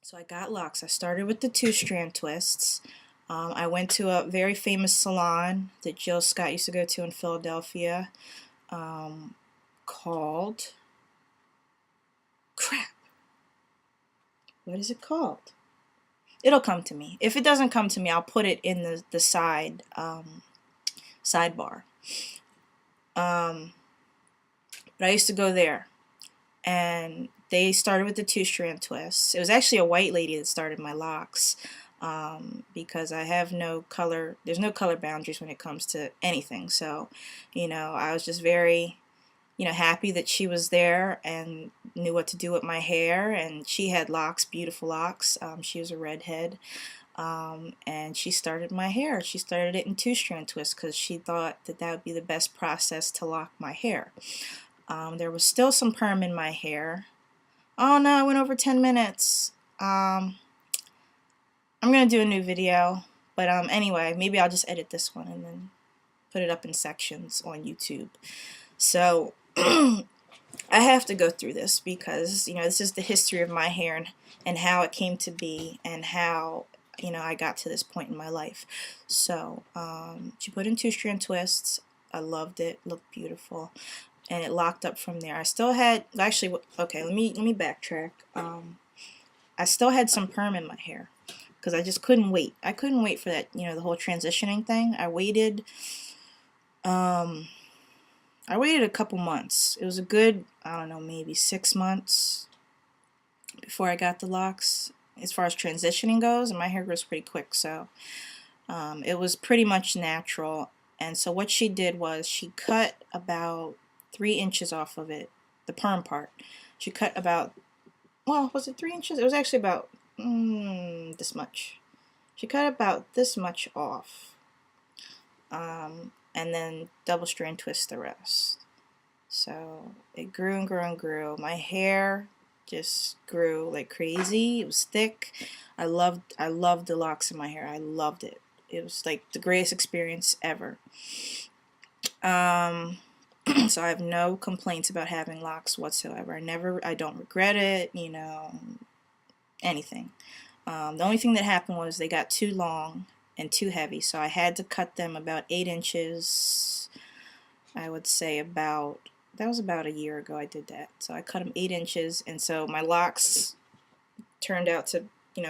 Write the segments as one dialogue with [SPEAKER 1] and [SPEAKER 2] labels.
[SPEAKER 1] So I got locks. I started with the two-strand twists. I went to a very famous salon that Jill Scott used to go to in Philadelphia, um, called, crap, what is it called? It'll come to me. If it doesn't come to me, I'll put it in the sidebar. Um, but I used to go there, and they started with the two-strand twists. It was actually a white lady that started my locks, because I have no color, there's no color boundaries when it comes to anything. So, I was just very, happy that she was there and knew what to do with my hair. And she had locks, beautiful locks. She was a redhead. And she started my hair. She started it in two-strand twists because she thought that that would be the best process to lock my hair. There was still some perm in my hair. Oh no, I went over 10 minutes. I'm going to do a new video, but anyway, maybe I'll just edit this one and then put it up in sections on YouTube. So, I have to go through this because, this is the history of my hair and how it came to be and how, I got to this point in my life. So, she put in two-strand twists. I loved it. Looked beautiful. And it locked up from there. I still had, actually, okay, let me backtrack. I still had some perm in my hair because I just couldn't wait. I couldn't wait for that, the whole transitioning thing. I waited a couple months. It was a good, I don't know, maybe 6 months before I got the locks. As far as transitioning goes, and my hair grows pretty quick, so it was pretty much natural. And so what she did was she cut about 3 inches off of it, the perm part. She cut about, well, was it 3 inches? It was actually about this much. She cut about this much off, and then double strand twist the rest. So it grew and grew and grew. My hair just grew like crazy. It was thick. I loved the locks in my hair. I loved it. It was like the greatest experience ever. So I have no complaints about having locks whatsoever. I don't regret it, anything. The only thing that happened was they got too long and too heavy, so I had to cut them about 8 inches. I would say that was about a year ago I did that. So I cut them 8 inches, and so my locks turned out to,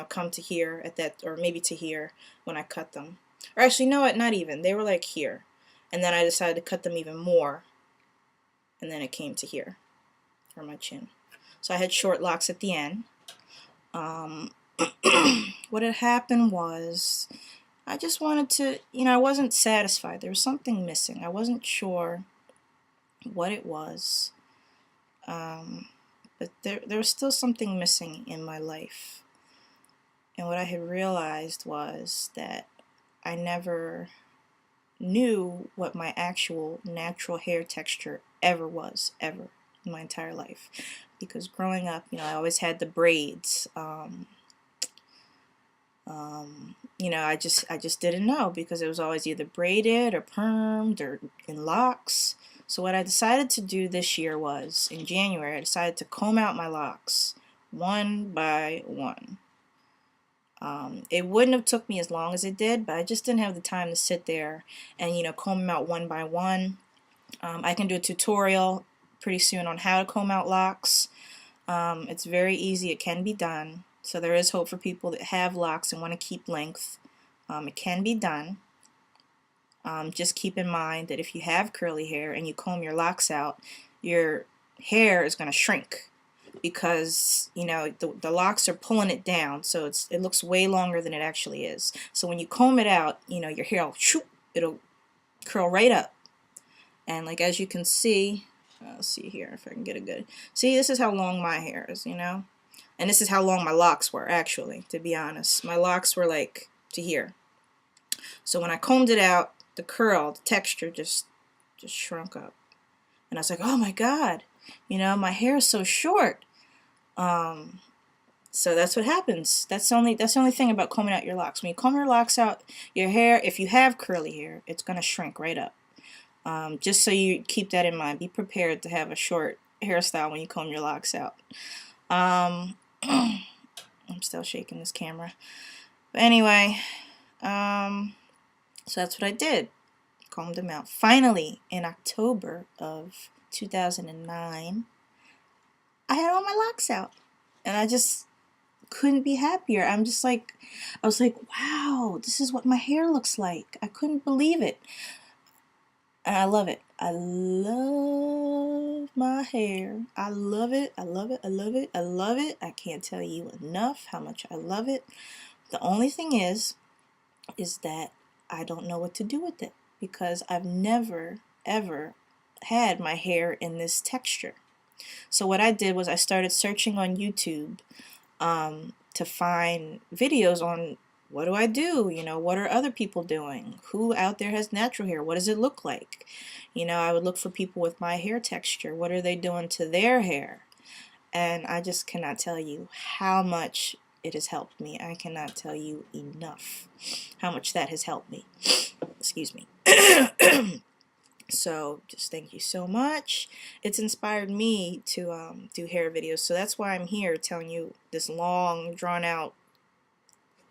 [SPEAKER 1] come to here at that, or maybe to here when I cut them. Or actually, no, not even. They were like here. And then I decided to cut them even more, and then it came to here for my chin. So I had short locks at the end. What had happened was I just wanted to, I wasn't satisfied. There was something missing. I wasn't sure what it was, but there was still something missing in my life. And what I had realized was that I never knew what my actual natural hair texture ever was, ever, in my entire life. Because growing up, I always had the braids. I just didn't know because it was always either braided or permed or in locks. So what I decided to do this year was, in January, I decided to comb out my locks one by one. It wouldn't have took me as long as it did, but I just didn't have the time to sit there and, comb them out one by one. I can do a tutorial pretty soon on how to comb out locks. It's very easy. It can be done. So there is hope for people that have locks and want to keep length. It can be done. Just keep in mind that if you have curly hair and you comb your locks out, your hair is going to shrink because the locks are pulling it down, so it looks way longer than it actually is. So when you comb it out, your hair it'll curl right up. And like as you can see, let's see here if I can get a good. See, this is how long my hair is, and this is how long my locks were actually. To be honest, my locks were like to here. So when I combed it out, the texture just shrunk up, and I was like, oh my God, my hair is so short. So that's what happens. That's the only thing about combing out your locks. When you comb your locks out, your hair, if you have curly hair, it's gonna shrink right up. Just so you keep that in mind. Be prepared to have a short hairstyle when you comb your locks out. I'm still shaking this camera. But anyway, so that's what I did. Combed them out. Finally, in October of 2009, I had all my locks out. And I just couldn't be happier. I was like, wow, this is what my hair looks like. I couldn't believe it. And I love it. I love my hair. I love it. I love it. I love it. I love it. I can't tell you enough how much I love it. The only thing is that I don't know what to do with it because I've never, ever had my hair in this texture. So what I did was I started searching on YouTube to find videos on what do I do? You know, what are other people doing? Who out there has natural hair? What does it look like? You know, I would look for people with my hair texture. What are they doing to their hair? And I just cannot tell you how much it has helped me. I cannot tell you enough how much that has helped me. Excuse me. So just thank you so much. It's inspired me to do hair videos. So that's why I'm here telling you this long, drawn out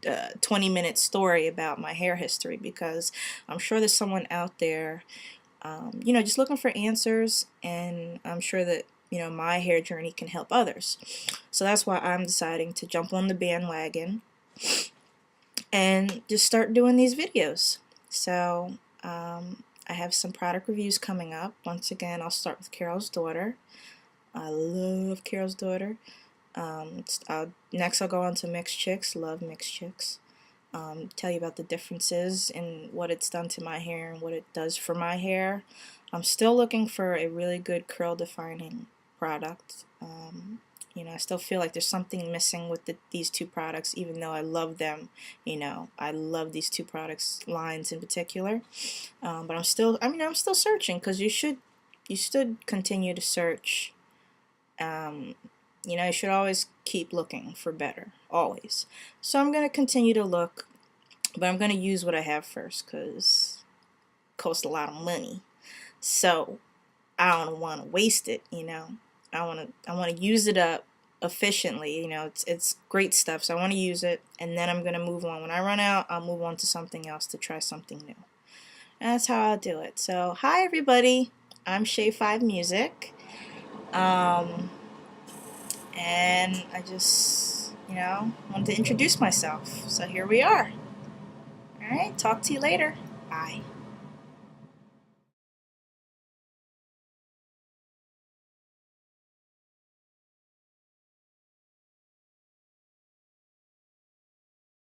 [SPEAKER 1] 20-minute story about my hair history, because I'm sure there's someone out there, you know, just looking for answers, and I'm sure that, you know, my hair journey can help others. So that's why I'm deciding to jump on the bandwagon and just start doing these videos. So I have some product reviews coming up. Once again, I'll start with Carol's Daughter. I love Carol's Daughter. Next I'll go on to Mixed Chicks. Love Mixed Chicks. Tell you about the differences in what it's done to my hair and what it does for my hair. I'm still looking for a really good curl defining product. You know, I still feel like there's something missing with these two products, even though I love them. You know, I love these two products lines in particular. But I'm still searching, because you should continue to search. You know, you should always keep looking for better, always. So I'm going to continue to look, but I'm going to use what I have first, because it costs a lot of money. So I don't want to waste it, you know. I want to use it up efficiently, you know. It's great stuff, so I want to use it, and then I'm going to move on. When I run out, I'll move on to something else to try something new. And that's how I'll do it. So, hi everybody. I'm Shay5 Music. And I just, you know, wanted to introduce myself. So here we are. Alright, talk to you later. Bye.